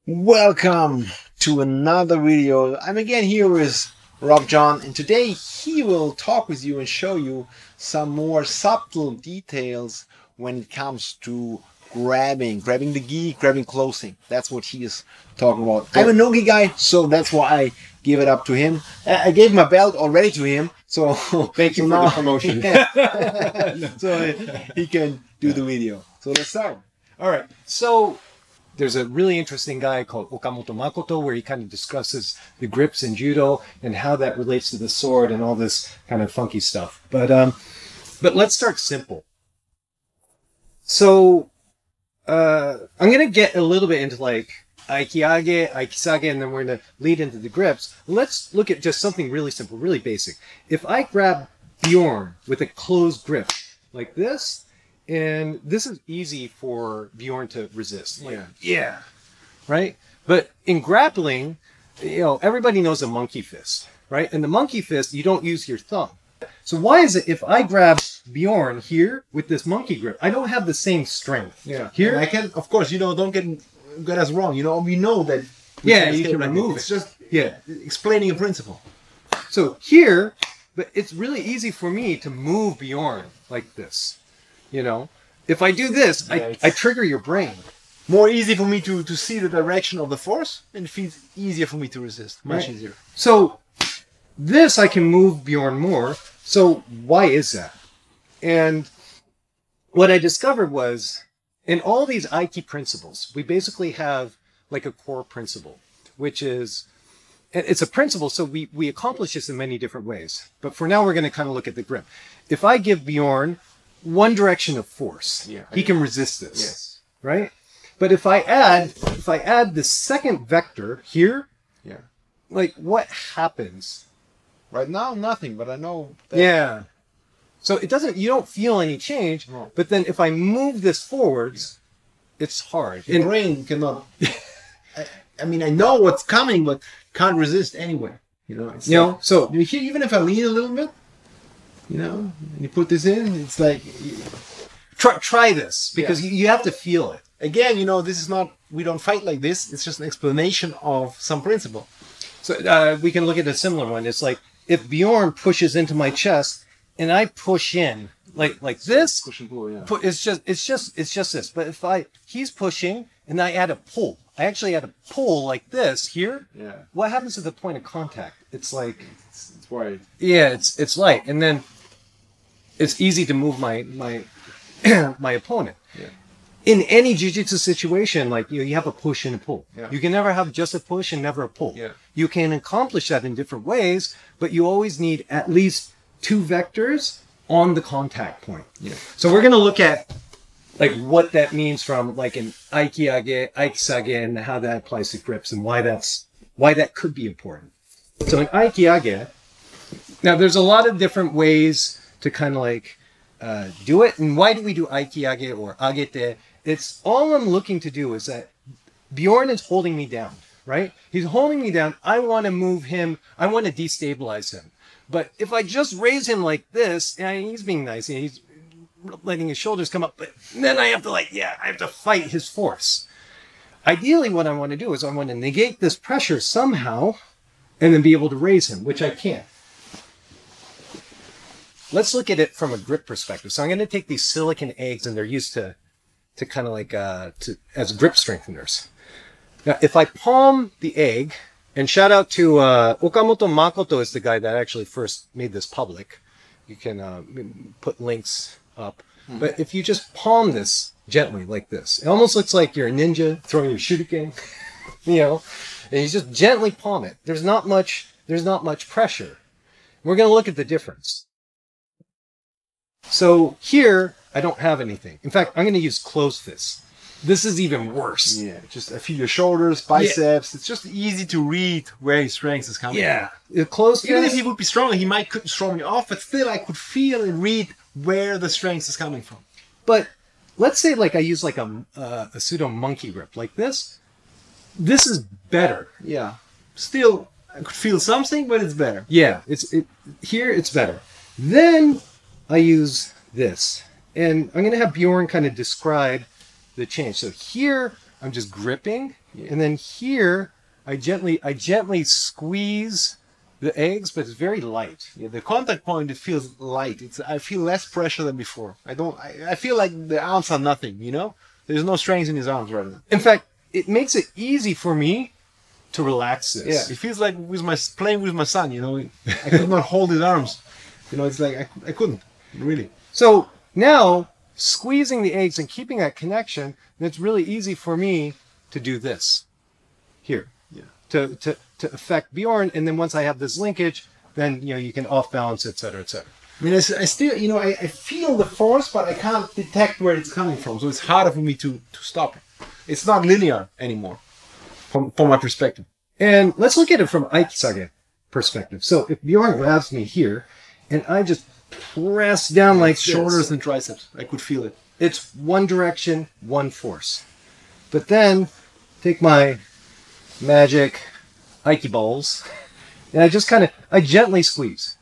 Welcome to another video. I'm again here with Rob John, and today he will talk with you and show you some more subtle details when it comes to grabbing the gi, grabbing clothing. That's what he is talking about. I'm a no-gi guy, so that's why I give it up to him. I gave my belt already to him, so thank you for the promotion. So he can do the video. So let's start. All right. So there's a really interesting guy called Okamoto Makoto where he kind of discusses the grips in judo and how that relates to the sword and all this kind of funky stuff. But let's start simple. So I'm going to get a little bit into like Aiki-age, Aiki-sage, and then we're going to lead into the grips. Let's look at just something really simple, really basic. If I grab Björn with a closed grip like this, and this is easy for Björn to resist. Like, yeah. Right? But in grappling, everybody knows a monkey fist, right? And the monkey fist, you don't use your thumb. So why is it if I grab Björn here with this monkey grip, I don't have the same strength? Yeah. Here? And I can, of course, don't get us wrong. We know that you can remove it. It's just explaining a principle. So here, but it's really easy for me to move Björn like this. If I do this, I trigger your brain. More easy for me to see the direction of the force, and it feels easier for me to resist. Much easier. So this I can move Björn more. So why is that? And what I discovered was in all these Aiki principles, we basically have like a core principle, which is, it's a principle, so we accomplish this in many different ways. But for now, we're going to kind of look at the grip. If I give Björn one direction of force, he can resist this, right? But if I add the second vector here, like what happens? Right now, nothing, but I know that. So you don't feel any change, but then if I move this forwards, it's hard. The brain cannot, I mean, I know what's coming, but can't resist anyway. So even if I lean a little bit, and you put this in, it's like... Try this, because you have to feel it. Again, this is not... We don't fight like this. It's just an explanation of some principle. So we can look at a similar one. It's like, if Björn pushes into my chest, and I push in, like this... Push and pull, It's just this. But if he's pushing, and I add a pull. I actually add a pull like this here. What happens at the point of contact? It's like... It's wide. Yeah, it's light. And then... it's easy to move my my opponent. In any jiu-jitsu situation, like you have a push and a pull. You can never have just a push and never a pull. You can accomplish that in different ways, but you always need at least two vectors on the contact point. So we're going to look at like what that means from like an Aiki-age, Aiki-sage, and how that applies to grips and why that could be important. So in Aiki-age, now there's a lot of different ways to kind of like do it. And why do we do Aiki-age or agete? It's all I'm looking to do is that Björn is holding me down, right? He's holding me down. I want to move him. I want to destabilize him. But if I just raise him like this, he's being nice. He's letting his shoulders come up. But then I have to I have to fight his force. Ideally, what I want to do is I want to negate this pressure somehow and then be able to raise him, which I can't. Let's look at it from a grip perspective. So I'm going to take these silicon eggs, and they're used to kind of like as grip strengtheners. Now, if I palm the egg, and shout out to Okamoto Makoto is the guy that actually first made this public. You can put links up. But if you just palm this gently like this, it almost looks like you're a ninja throwing your shuriken, and you just gently palm it. There's not much pressure. We're going to look at the difference. So here, I don't have anything. In fact, I'm going to use closed fists. This is even worse. Just I feel your shoulders, biceps. It's just easy to read where his strength is coming from. Closed Even fist, if he would be stronger, he might couldn't throw me off, but still I could feel and read where the strength is coming from. But let's say like I use like a pseudo monkey grip like this. This is better. Still, I could feel something, but it's better. Here it's better. Then I use this, and I'm going to have Björn kind of describe the change. So here I'm just gripping, and then here I gently squeeze the eggs, but it's very light. Yeah, the contact point, it feels light. I feel less pressure than before. I feel like the arms are nothing, you know? There's no strength in his arms right now. In fact, it makes it easy for me to relax this. Yeah, it feels like playing with my son, you know? I could not hold his arms. You know, it's like I couldn't, really. So now, squeezing the eggs and keeping that connection, it's really easy for me to do this here. Yeah. To affect Bjorn, and then once I have this linkage, then you can off balance, etc., etc. I mean, I still, I feel the force, but I can't detect where it's coming from, so it's harder for me to stop it. It's not linear anymore, from my perspective. And let's look at it from Aiki perspective. So if Bjorn grabs me here, and I just press down like shoulders and triceps, I could feel it. It's one direction, one force. But then take my magic Aiki balls, and I gently squeeze.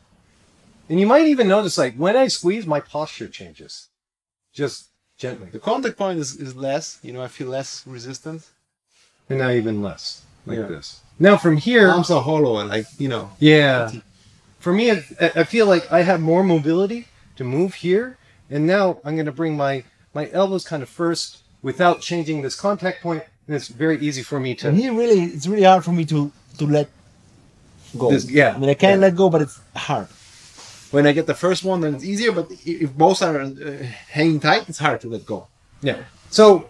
And you might even notice, like, when I squeeze, my posture changes. Just gently. The contact point is less, I feel less resistance. And now even less, like this. Now from here... Arms are hollow and Yeah. For me, I feel like I have more mobility to move here. And now I'm going to bring my elbows kind of first without changing this contact point. And it's very easy for me to... And here it's really hard for me to let go. I mean, I can let go, but it's hard. When I get the first one, then it's easier. But if both are hanging tight, it's hard to let go. Yeah. So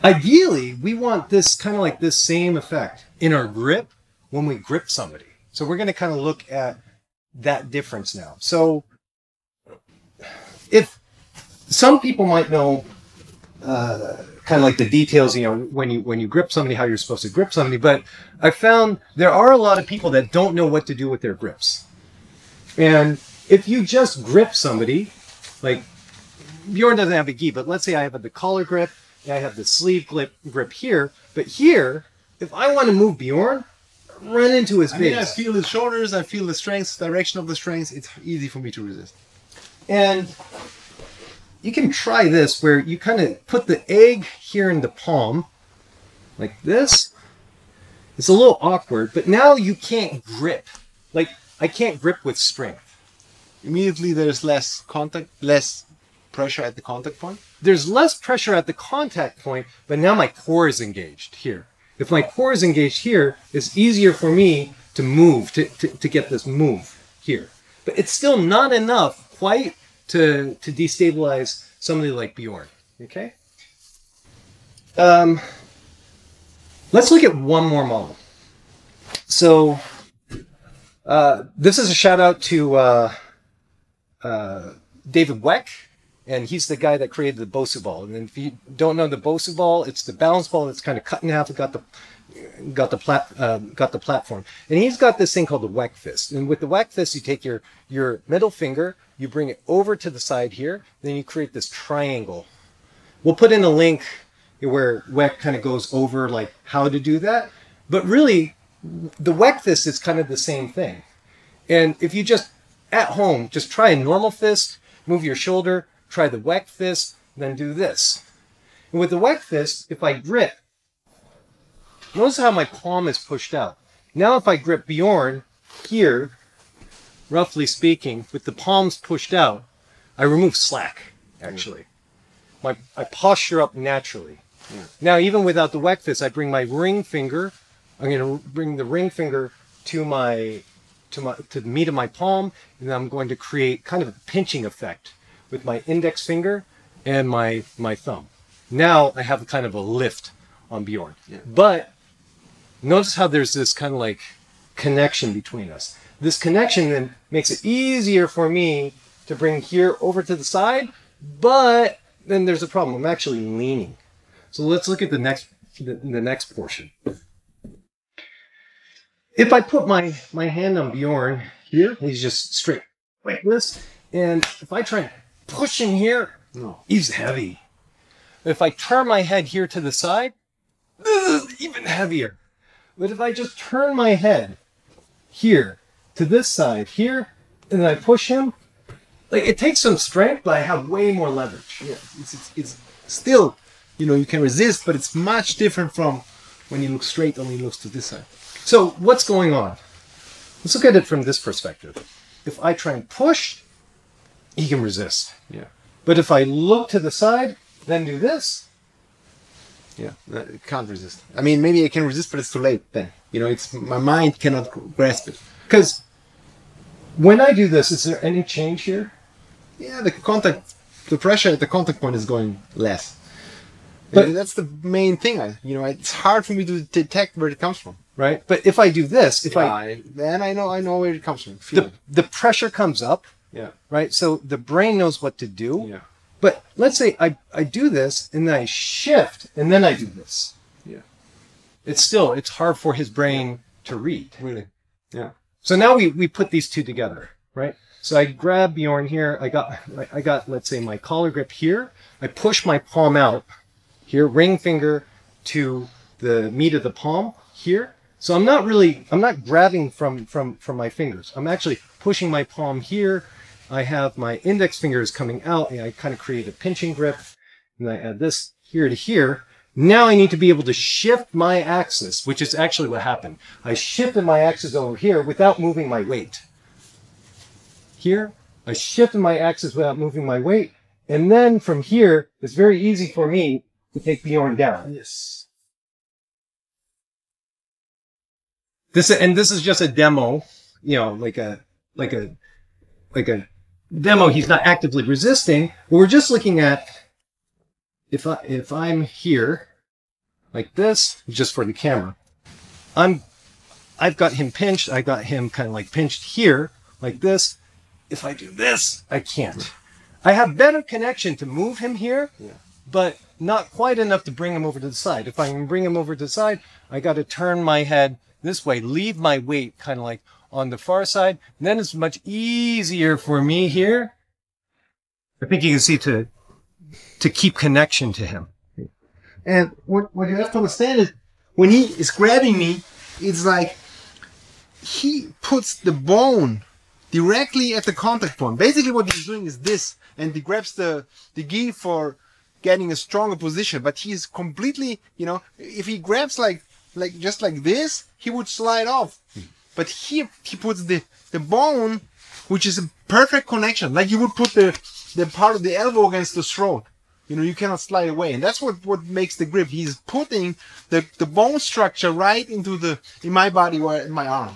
ideally, we want this kind of like this same effect in our grip when we grip somebody. So we're going to kind of look at that difference now. So if some people might know kind of like the details, when you grip somebody, how you're supposed to grip somebody, but I found there are a lot of people that don't know what to do with their grips. And if you just grip somebody, like Bjorn doesn't have a gi, but let's say I have the collar grip, and I have the sleeve grip here, but here, if I want to move Bjorn, run into his base. I feel his shoulders, I feel the strength, direction of the strength, it's easy for me to resist. And you can try this where you kind of put the egg here in the palm, like this. It's a little awkward, but now you can't grip. Like, I can't grip with strength. Immediately there's less contact, less pressure at the contact point? There's less pressure at the contact point, but now my core is engaged here. If my core is engaged here, it's easier for me to move, to get this move here. But it's still not enough quite to destabilize somebody like Bjorn. Okay? Let's look at one more model. So, this is a shout out to David Weck, and he's the guy that created the Bosu ball. And if you don't know the Bosu ball, it's the balance ball that's kind of cut in half. It got the platform, and he's got this thing called the Weck fist. And with the Weck fist, you take your middle finger, you bring it over to the side here, then you create this triangle. We'll put in a link where Weck kind of goes over like how to do that. But really, the Weck fist is kind of the same thing. And if you just at home just try a normal fist, move your shoulder, try the Weck fist, then do this. And with the Weck fist, if I grip, notice how my palm is pushed out. Now if I grip Bjorn here, roughly speaking, with the palms pushed out, I remove slack, actually. I posture up naturally. Yeah. Now even without the Weck fist, I bring my ring finger, I'm going to bring the ring finger to the meat of my palm, and then I'm going to create kind of a pinching effect with my index finger and my thumb. Now I have kind of a lift on Bjorn. Yeah. But notice how there's this kind of like connection between us. This connection then makes it easier for me to bring here over to the side, but then there's a problem. I'm actually leaning. So let's look at the next portion. If I put my hand on Bjorn here, he's just straight like this. And if I try and push him here, no, he's heavy. If I turn my head here to the side, this is even heavier. But if I just turn my head here to this side here, and then I push him, like it takes some strength, but I have way more leverage. Yeah, it's still, you know, you can resist, but it's much different from when you look straight, only looks to this side. So what's going on? Let's look at it from this perspective. If I try and push, he can resist. Yeah. But if I look to the side, then do this. Yeah, it can't resist. I mean, maybe I can resist, but it's too late then. You know, it's my mind cannot grasp it. Because when I do this, is there any change here? Yeah, the pressure at the contact point is going less. But that's the main thing. You know, it's hard for me to detect where it comes from. Right. But if I do this, then I know where it comes from. The pressure comes up. Yeah. Right. So the brain knows what to do. Yeah. But let's say I do this and then I shift and then I do this. Yeah. It's hard for his brain to read. Really. Yeah. So now we put these two together, right? So I grab Bjorn here. I got let's say my collar grip here. I push my palm out here, ring finger to the meat of the palm here. So I'm not grabbing from my fingers. I'm actually pushing my palm here. I have my index fingers coming out and I kind of create a pinching grip. And I add this here to here. Now I need to be able to shift my axis, which is actually what happened. I shifted my axis over here without moving my weight. Here, I shifted my axis without moving my weight. And then from here, it's very easy for me to take Bjorn down. Yes. This is just a demo, you know, like a demo. He's not actively resisting, but we're just looking at if I'm here like this, just for the camera, I've got him pinched. I got him kind of like pinched here like this. If I do this, I can't. I have better connection to move him here, but not quite enough to bring him over to the side. If I can bring him over to the side, I got to turn my head this way, leave my weight kind of like on the far side. And then it's much easier for me here. I think you can see to keep connection to him. And what you have to understand is when he is grabbing me, it's like he puts the bone directly at the contact point. Basically what he's doing is this, and he grabs the gi for getting a stronger position, but he's completely, you know, if he grabs like just like this, he would slide off. But he puts the bone, which is a perfect connection, like you would put the part of the elbow against the throat. You know, you cannot slide away, and that's what makes the grip. He's putting the bone structure right into in my body or in my arm.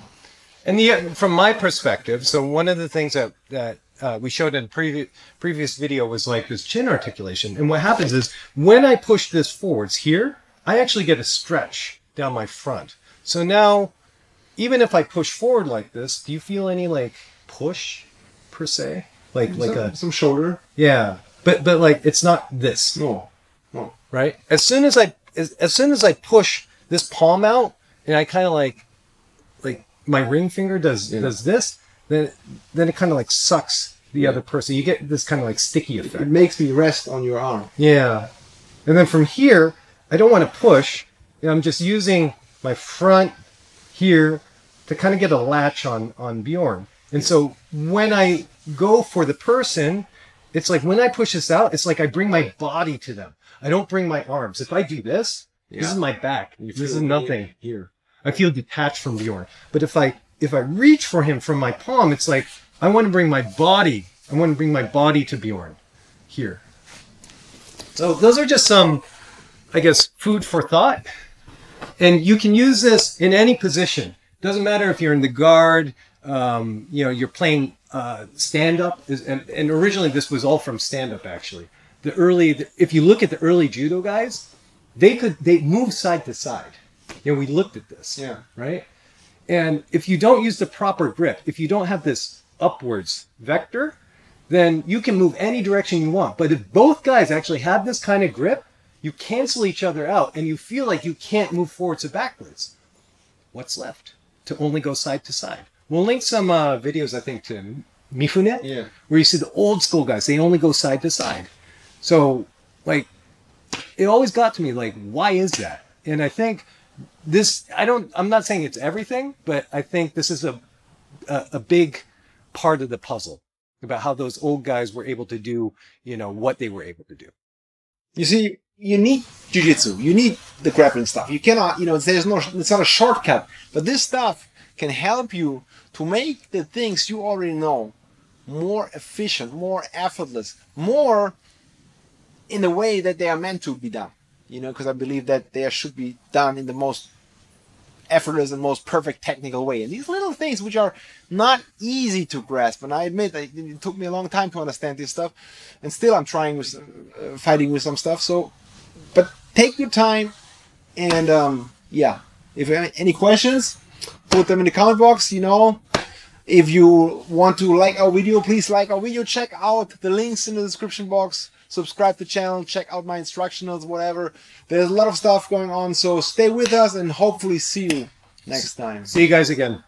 And from my perspective, so one of the things that we showed in a previous video was like this chin articulation. And what happens is when I push this forwards here, I actually get a stretch down my front. So now, even if I push forward like this, do you feel any like push per se? Like some shoulder? Yeah. But like it's not this. No. Right? As soon as I push this palm out and I kind of like my ring finger does this, then it kind of like sucks the other person. You get this kind of like sticky effect. It makes me rest on your arm. Yeah. And then from here, I don't want to push. I'm just using my front here to kind of get a latch on Bjorn. And so when I go for the person, it's like when I push this out, it's like I bring my body to them. I don't bring my arms. If I do this, this is my back. This is nothing here. I feel detached from Bjorn. But if I reach for him from my palm, it's like I want to bring my body. I want to bring my body to Bjorn here. So those are just some, I guess, food for thought. And you can use this in any position. Doesn't matter if you're in the guard, you know, you're playing stand-up. And originally this was all from stand-up, actually. If you look at the early judo guys, they move side to side. You know, we looked at this, right? And if you don't use the proper grip, if you don't have this upwards vector, then you can move any direction you want. But if both guys actually have this kind of grip, you cancel each other out and you feel like you can't move forwards or backwards. What's left? To only go side to side. We'll link some videos, I think, to Mifune, where you see the old school guys, they only go side to side. So, like, it always got to me, like, why is that? And I think I'm not saying it's everything, but I think this is a big part of the puzzle about how those old guys were able to do, you know, what they were able to do. You see, you need jiu-jitsu. You need the grappling stuff. You cannot, it's not a shortcut. But this stuff can help you to make the things you already know more efficient, more effortless, more in the way that they are meant to be done. Because I believe that they should be done in the most effortless and most perfect technical way. And these little things which are not easy to grasp, and I admit it took me a long time to understand this stuff, and still I'm trying with fighting with some stuff. So, but take your time, and yeah, if you have any questions, put them in the comment box. If you want to like our video, please like our video. Check out the links in the description box. Subscribe to the channel. Check out my instructionals, whatever. There's a lot of stuff going on. So stay with us and hopefully see you next time. See you guys again.